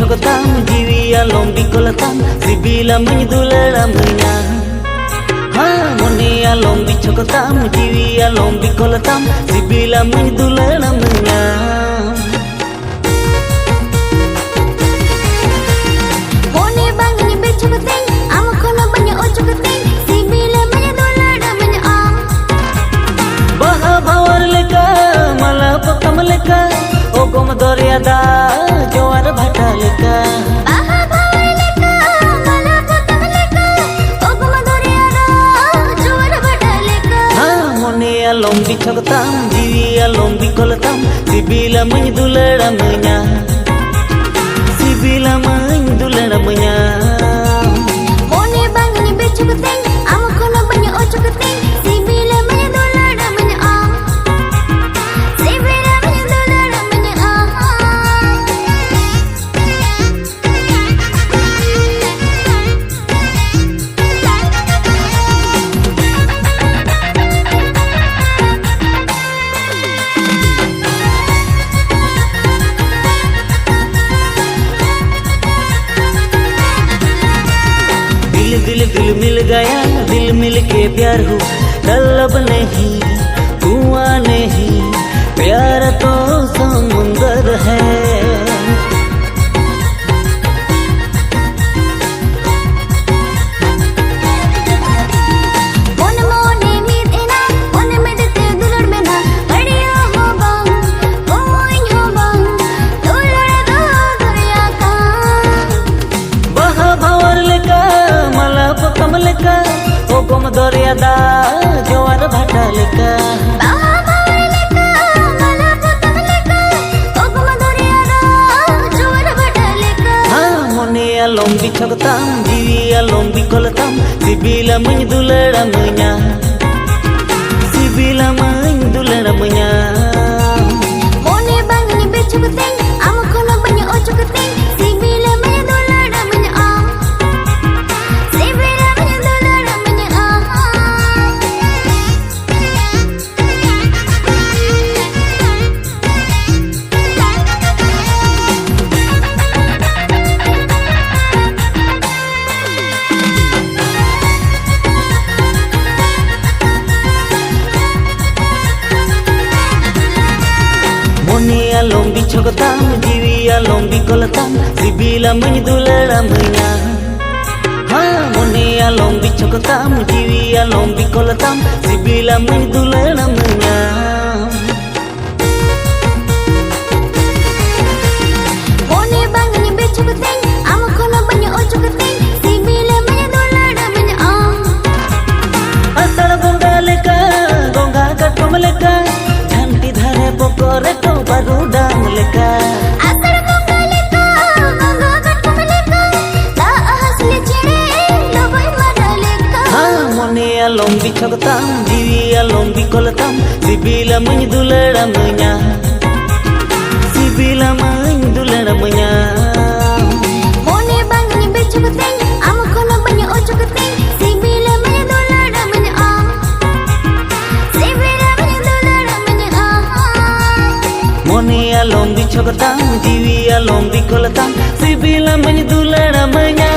bicogotam, jiwi alom bicolatam, sibila menduleramnya. Moni alom bicogotam, jiwi alom bicolatam, sibila menduleramnya. Moni bang ini bicogotam, amu kono banyak ocogotam, sibila menduleramnya. Baha bawar leka, malah pakam leka. Ogom doriada jawar bhata leka Baha bawar leka mala patam leka ogom doriada jawar bhata leka Moni alom bicogotam jiwi alom bicolatam sibila menduleramnya sibila menduleramnya Moni bang ini bicogotam amu kono banyak ocogotam sibila menduleramnya sibila दिल मिल गया दिल मिल के प्यार हो तलब नहीं कुआं नहीं प्यार तो समुंदर है Ogom doriada jawar bhata leka Baha bawar leka mala patam leka ogom doriada jawar bhata leka Moni alom bicogotam jiwi alom bicolatam sibila menduleramnya sibila menduleramnya Moni bang ini bicogotam amu kono banyak ocogotam sibila menduleramnya sibila Moni alom bicogotam jiwi alom bicolatam sibila menduleramnya Moni alom bicogotam jiwi alom bicolatam sibila menduleramnya Moni bang ini bicogotam amu kono banyak ocogotam sibila menduleramnya Asal gonga leka gonga katom leka jhanti dhare pokore to barudang leka Asal gonga leka gonga katom leka la hasle chede lobai mara leka Moni alom bicogotam jiwi alom bicolatam sibila menduleramnya sibila menduleramnya Moni bang ini bicogotam amu kono banyak ocogotam sibila menduleramnya sibila menduleramnya Moni alom bicogotam jiwi alom bicolatam sibila menduleramnya